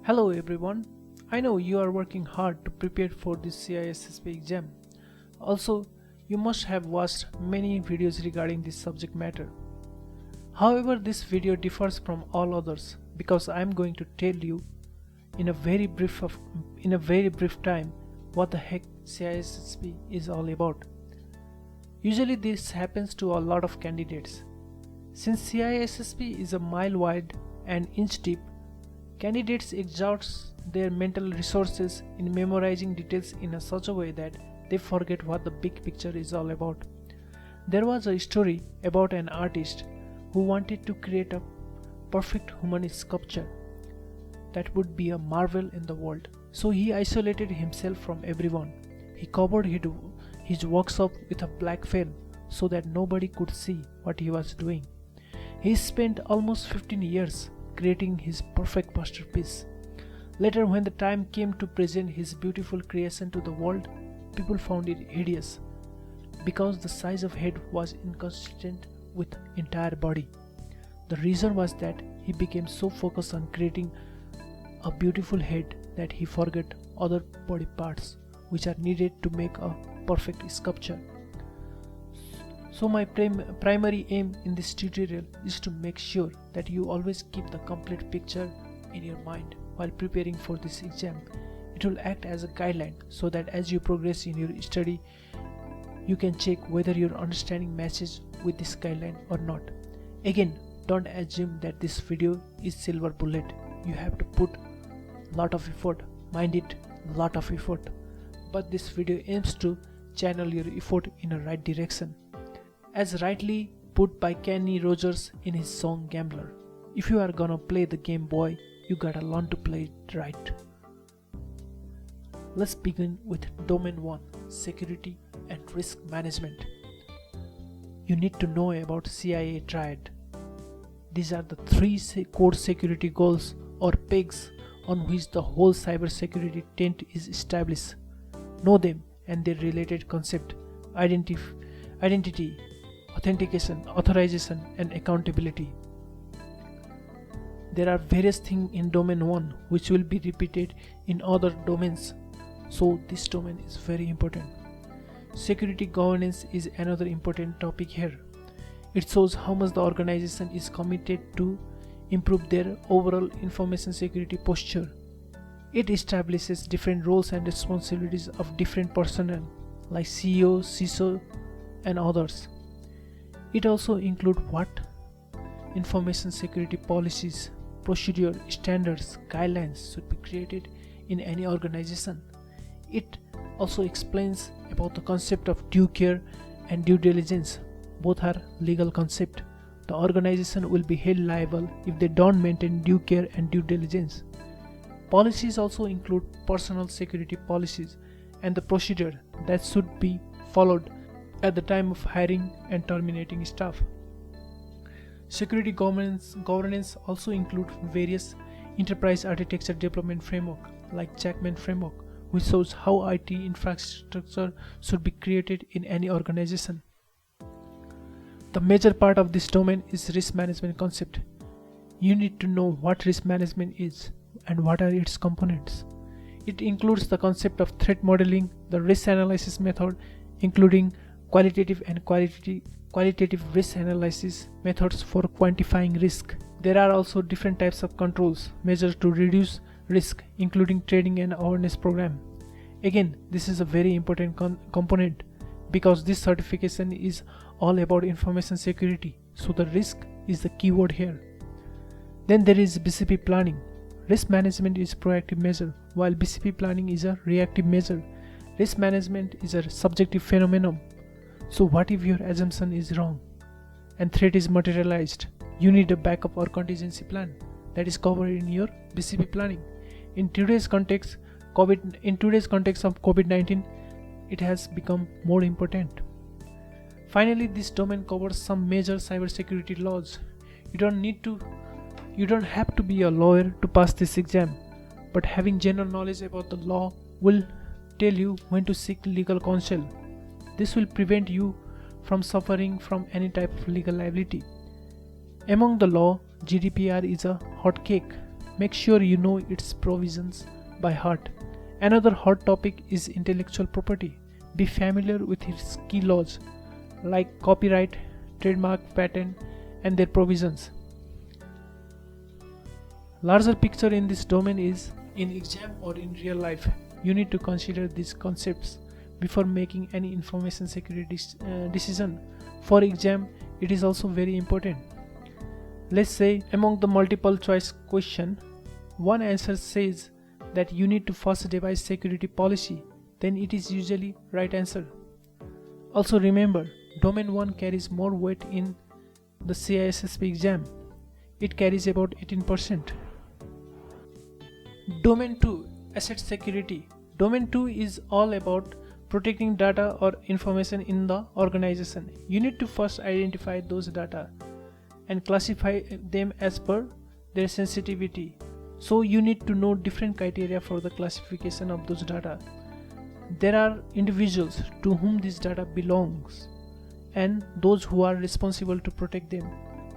Hello everyone. I know you are working hard to prepare for this CISSP exam. Also, you must have watched many videos regarding this subject matter. However, this video differs from all others because I am going to tell you in a very brief time what the heck CISSP is all about. Usually this happens to a lot of candidates. Since CISSP is a mile wide and inch deep, candidates exhaust their mental resources in memorizing details in such a way that they forget what the big picture is all about. There was a story about an artist who wanted to create a perfect human sculpture that would be a marvel in the world. So he isolated himself from everyone. He covered his workshop with a black film so that nobody could see what he was doing. He spent almost 15 years creating his perfect masterpiece. Later, when the time came to present his beautiful creation to the world, people found it hideous because the size of head was inconsistent with entire body. The reason was that he became so focused on creating a beautiful head that he forgot other body parts which are needed to make a perfect sculpture. So my primary aim in this tutorial is to make sure that you always keep the complete picture in your mind while preparing for this exam. It will act as a guideline so that as you progress in your study, you can check whether your understanding matches with this guideline or not. Again, don't assume that this video is silver bullet. You have to put lot of effort, mind it, lot of effort. But this video aims to channel your effort in a right direction, as rightly put by Kenny Rogers in his song Gambler. If you are gonna play the game, boy, you gotta learn to play it right. Let's begin with Domain 1, Security and Risk Management. You need to know about CIA Triad. These are the three core security goals or pegs on which the whole cybersecurity tent is established. Know them and their related concept: identity, authentication, authorization, and accountability. There are various things in domain 1 which will be repeated in other domains, so this domain is very important. Security governance is another important topic here. It shows how much the organization is committed to improve their overall information security posture. It establishes different roles and responsibilities of different personnel like CEO, CISO, and others. It also includes what information security policies, procedure, standards, guidelines should be created in any organization. It also explains about the concept of due care and due diligence. Both are legal concepts. The organization will be held liable if they don't maintain due care and due diligence. Policies also include personal security policies and the procedure that should be followed at the time of hiring and terminating staff. Security governance also include various enterprise architecture development framework like Jackman framework, which shows how IT infrastructure should be created in any organization. The major part of this domain is risk management concept. You need to know what risk management is and what are its components. It includes the concept of threat modeling, the risk analysis method, including qualitative and qualitative risk analysis methods for quantifying risk. There are also different types of controls measures to reduce risk, including training and awareness program. Again, this is a very important component because this certification is all about information security, so the risk is the keyword here. Then there is BCP planning. Risk management is proactive measure, while BCP planning is a reactive measure. Risk management is a subjective phenomenon. So what if your assumption is wrong and threat is materialized? You need a backup or contingency plan that is covered in your BCP planning. In today's context of COVID-19, it has become more important. Finally, this domain covers some major cybersecurity laws. You don't have to be a lawyer to pass this exam, but having general knowledge about the law will tell you when to seek legal counsel. This will prevent you from suffering from any type of legal liability. Among the law, GDPR is a hot cake. make sure you know its provisions by heart. Another hot topic is intellectual property. Be familiar with its key laws like copyright, trademark, patent, and their provisions. Larger picture in this domain is in exam or in real life. You need to consider these concepts before making any information security decision. For exam, it is also very important. Let's say among the multiple choice question, one answer says that you need to first devise security policy, then it is usually right answer. Also remember, domain 1 carries more weight in the CISSP exam. It carries about 18%. Domain 2, asset security. Domain 2 is all about protecting data or information in the organization. You need to first identify those data and classify them as per their sensitivity. So you need to know different criteria for the classification of those data. There are individuals to whom this data belongs and those who are responsible to protect them.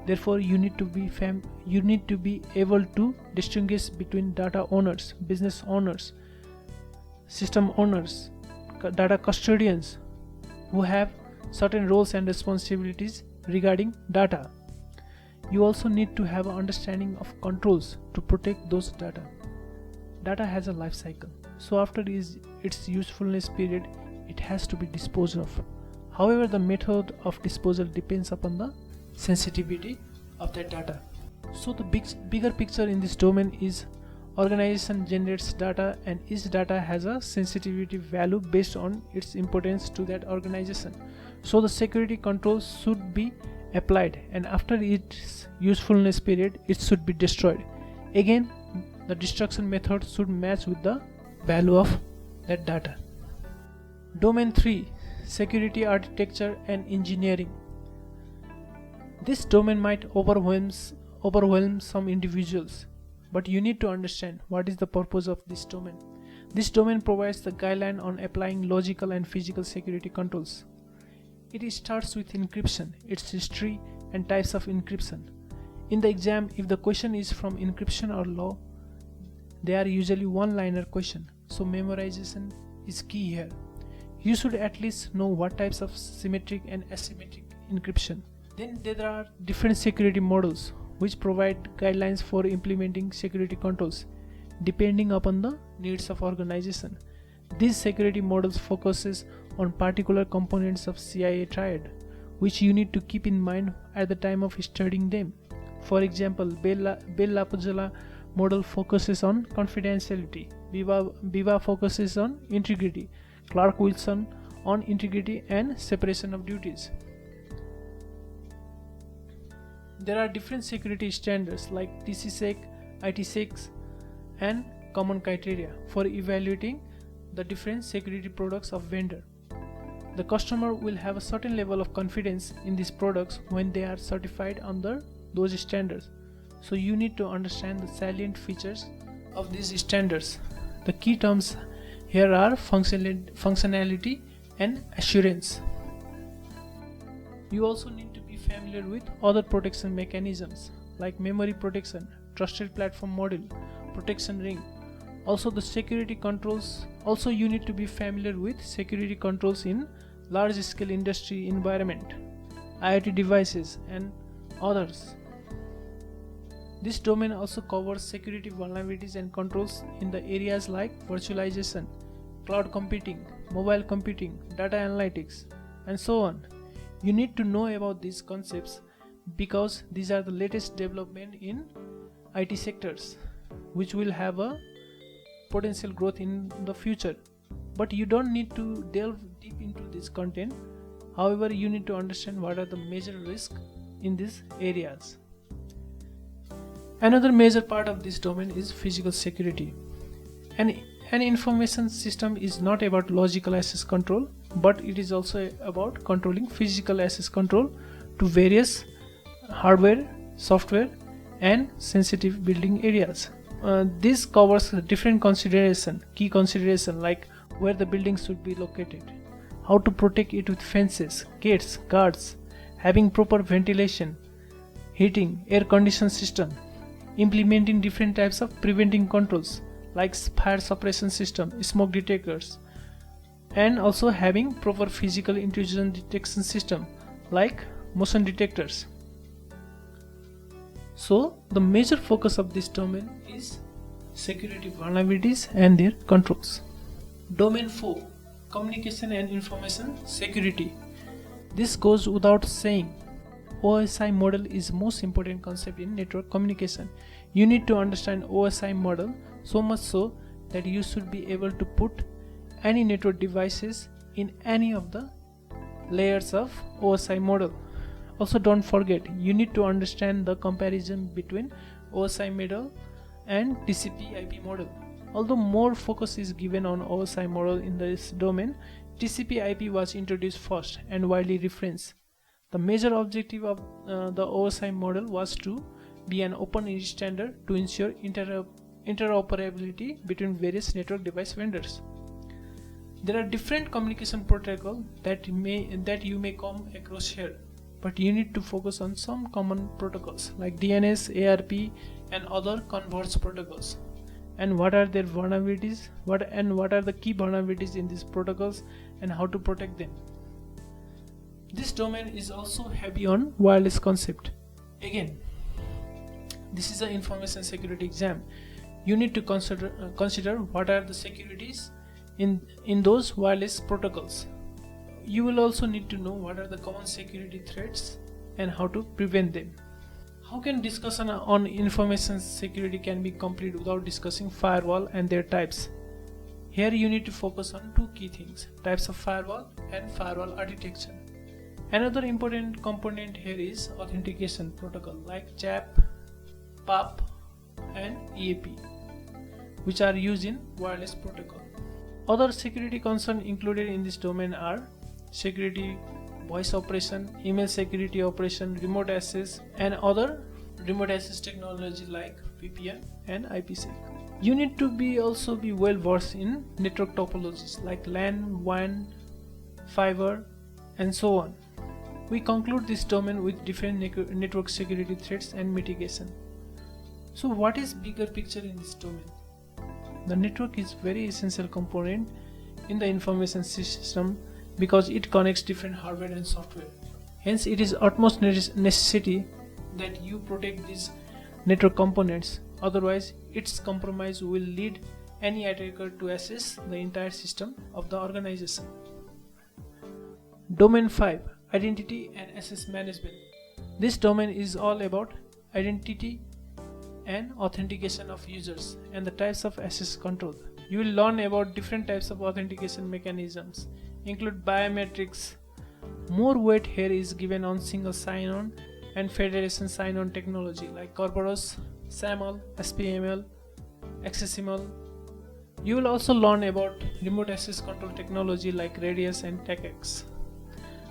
Therefore, you need to be able to distinguish between data owners, business owners, system owners, data custodians who have certain roles and responsibilities regarding data. You also need to have an understanding of controls to protect those data. Data has a life cycle, so after its usefulness period, it has to be disposed of. However, the method of disposal depends upon the sensitivity of that data. So the bigger picture in this domain is organization generates data and each data has a sensitivity value based on its importance to that organization. So the security controls should be applied and after its usefulness period it should be destroyed. Again, the destruction method should match with the value of that data. Domain 3, security architecture and engineering. This domain might overwhelm some individuals, but you need to understand what is the purpose of this domain. This domain provides the guideline on applying logical and physical security controls. It starts with encryption, its history and types of encryption. In the exam, if the question is from encryption or law, they are usually one-liner question, so memorization is key here. You should at least know what types of symmetric and asymmetric encryption. Then there are different security models which provide guidelines for implementing security controls depending upon the needs of organization. These security models focuses on particular components of CIA triad which you need to keep in mind at the time of studying them. For example, Bell-LaPadula model focuses on confidentiality, Viva focuses on integrity, Clark-Wilson on integrity and separation of duties. There are different security standards like TCSEC, ITSEC and common criteria for evaluating the different security products of vendor. The customer will have a certain level of confidence in these products when they are certified under those standards. So you need to understand the salient features of these standards. The key terms here are functionality and assurance. You also need to be familiar with other protection mechanisms like memory protection, trusted platform model, protection ring. Also the security controls. Also you need to be familiar with security controls in large scale industry environment, IoT devices and others. This domain also covers security vulnerabilities and controls in the areas like virtualization, cloud computing, mobile computing, data analytics and so on. You need to know about these concepts because these are the latest development in IT sectors which will have a potential growth in the future. But you don't need to delve deep into this content. However, you need to understand what are the major risks in these areas. Another major part of this domain is physical security. An information system is not about logical access control, but it is also about controlling physical access control to various hardware, software and sensitive building areas. This covers different key consideration like where the building should be located, how to protect it with fences, gates, guards, having proper ventilation, heating, air condition system, implementing different types of preventing controls like fire suppression system, smoke detectors, and also having proper physical intrusion detection system like motion detectors. So the major focus of this domain is security vulnerabilities and their controls. Domain 4, communication and information security. This goes without saying. OSI model is most important concept in network communication. You need to understand OSI model so much so that you should be able to put any network devices in any of the layers of OSI model. Also, don't forget, you need to understand the comparison between OSI model and TCP/IP model. Although more focus is given on OSI model in this domain, TCP/IP was introduced first and widely referenced. The major objective of the OSI model was to be an open standard to ensure interoperability between various network device vendors. There are different communication protocols that you may come across here, but you need to focus on some common protocols like DNS, ARP, and other converged protocols. And what are their vulnerabilities? What are the key vulnerabilities in these protocols and how to protect them? This domain is also heavy on wireless concept. Again, this is an information security exam. You need to consider what are the securities in those wireless protocols. You will also need to know what are the common security threats and how to prevent them. How can discussion on information security can be complete without discussing firewall and their types? Here you need to focus on two key things: types of firewall and firewall architecture. Another important component here is authentication protocol like CHAP, PAP, and EAP, which are used in wireless protocol. Other security concerns included in this domain are security voice operation, email security operation, remote access, and other remote access technology like VPN and IPsec. You need to also be well versed in network topologies like LAN, WAN, fiber, and so on. We conclude this domain with different network security threats and mitigation. So what is bigger picture in this domain? The network is very essential component in the information system because it connects different hardware and software. Hence, it is utmost necessity that you protect these network components. Otherwise, its compromise will lead any attacker to access the entire system of the organization. Domain 5, identity and access management. This domain is all about identity and authentication of users and the types of access control. You will learn about different types of authentication mechanisms, include biometrics. More weight here is given on single sign-on and federation sign-on technology like Kerberos, SAML, SPML, XSML. You will also learn about remote access control technology like Radius and TechX.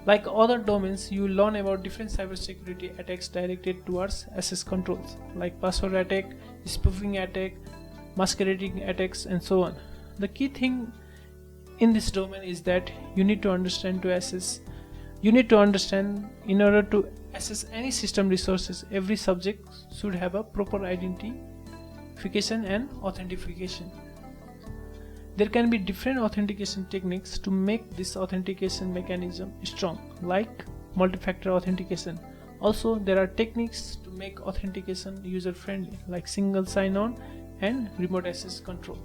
Like other domains, you will learn about different cybersecurity attacks directed towards access controls like password attack, spoofing attack, masquerading attacks, and so on. The key thing in this domain is that you need to understand in order to access any system resources, every subject should have a proper identification and authentication. There can be different authentication techniques to make this authentication mechanism strong, like multi-factor authentication. Also, there are techniques to make authentication user-friendly, like single sign-on and remote access control.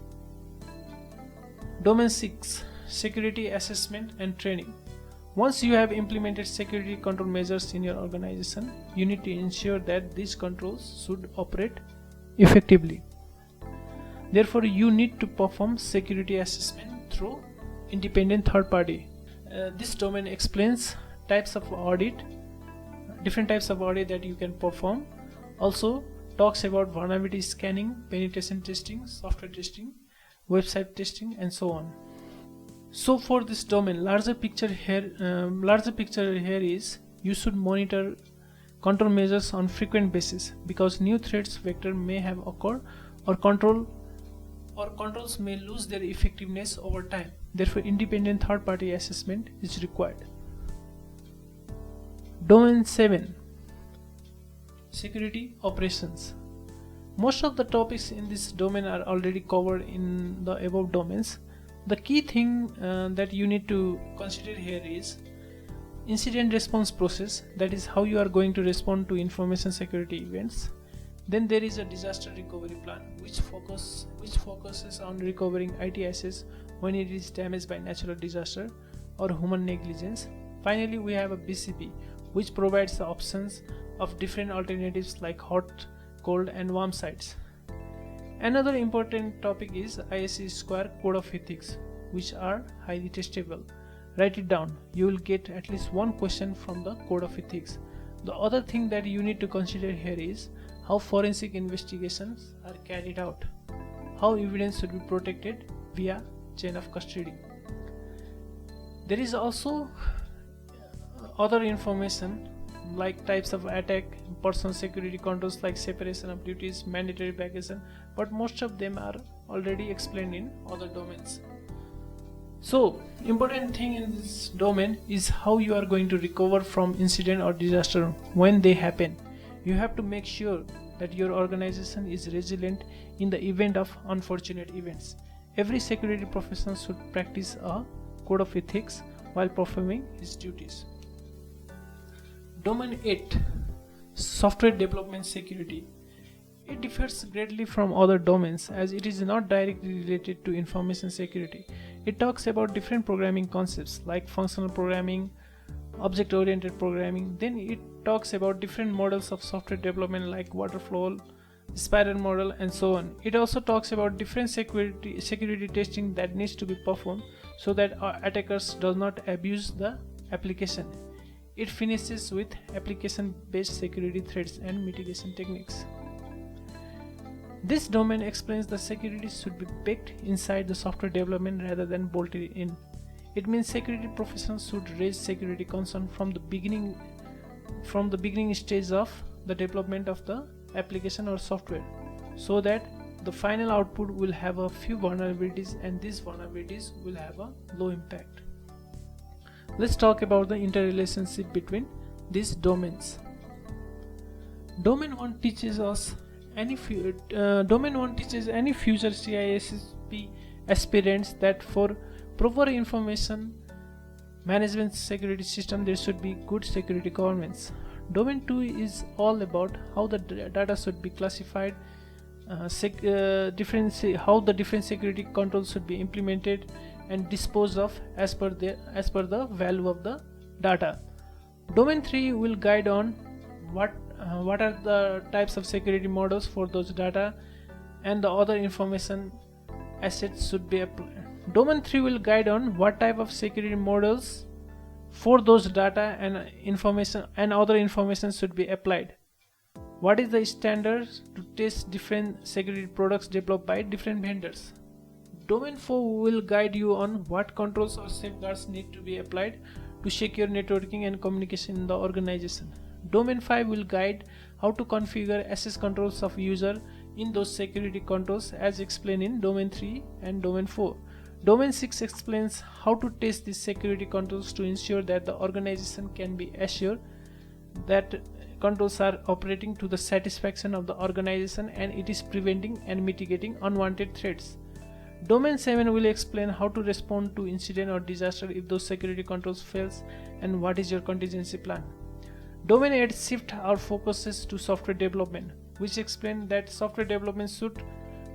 Domain 6, security assessment and training. Once you have implemented security control measures in your organization, you need to ensure that these controls should operate effectively. Therefore, you need to perform security assessment through independent third party. This domain explains types of audit, different types of audit that you can perform. Also talks about vulnerability scanning, penetration testing, software testing, website testing, and so on. So for this domain, larger picture here is you should monitor control measures on frequent basis because new threats vector may have occurred or controls may lose their effectiveness over time. Therefore, independent third-party assessment is required. Domain 7, security operations. Most of the topics in this domain are already covered in the above domains. The key thing that you need to consider here is incident response process, that is how you are going to respond to information security events. Then there is a disaster recovery plan which focuses on recovering IT assets when it is damaged by natural disaster or human negligence. Finally, we have a BCP which provides the options of different alternatives like hot, cold and warm sites. Another important topic is ISC Square Code of Ethics, which are highly testable. Write it down. You will get at least one question from the Code of Ethics. The other thing that you need to consider here is how forensic investigations are carried out, how evidence should be protected via chain of custody. There is also other information like types of attack, personal security controls like separation of duties, mandatory vacation, but most of them are already explained in other domains. So, important thing in this domain is how you are going to recover from incident or disaster when they happen. You have to make sure that your organization is resilient in the event of unfortunate events. Every security professional should practice a code of ethics while performing his duties. Domain 8. Software development security. It differs greatly from other domains as it is not directly related to information security. It talks about different programming concepts like functional programming, object-oriented programming. Then it talks about different models of software development like waterfall, spiral model and so on. It also talks about different security testing that needs to be performed so that attackers does not abuse the application. It finishes with application-based security threats and mitigation techniques. This domain explains the security should be baked inside the software development rather than bolted in. It means security professionals should raise security concern from the beginning stage of the development of the application or software, so that the final output will have a few vulnerabilities and these vulnerabilities will have a low impact. Let's talk about the interrelationship between these domains. Domain 1 teaches any future CISSP aspirants that for proper information management security system there should be good security governance. Domain 2 is all about how the data should be classified, how the different security controls should be implemented and disposed of as per the value of the data. Domain 3 will guide on what are the types of security models for those data and the other information assets should be applied. Domain 3 will guide on what type of security models for those data and information and other information should be applied. What is the standards to test different security products developed by different vendors. Domain 4 will guide you on what controls or safeguards need to be applied to secure networking and communication in the organization. Domain 5 will guide how to configure access controls of user in those security controls as explained in Domain 3 and Domain 4. Domain 6 explains how to test these security controls to ensure that the organization can be assured that controls are operating to the satisfaction of the organization and it is preventing and mitigating unwanted threats. Domain 7 will explain how to respond to incident or disaster if those security controls fails and what is your contingency plan. Domain 8 shifts our focuses to software development, which explains that software development should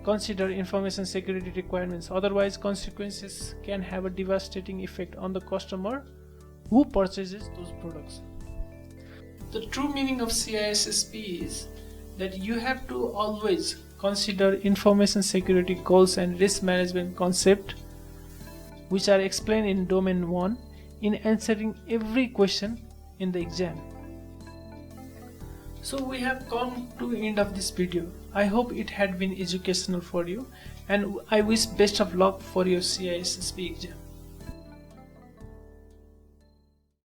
consider information security requirements, otherwise consequences can have a devastating effect on the customer who purchases those products. The true meaning of CISSP is that you have to always consider information security goals and risk management concepts which are explained in Domain 1 in answering every question in the exam. So we have come to the end of this video. I hope it had been educational for you and I wish best of luck for your CISSP exam.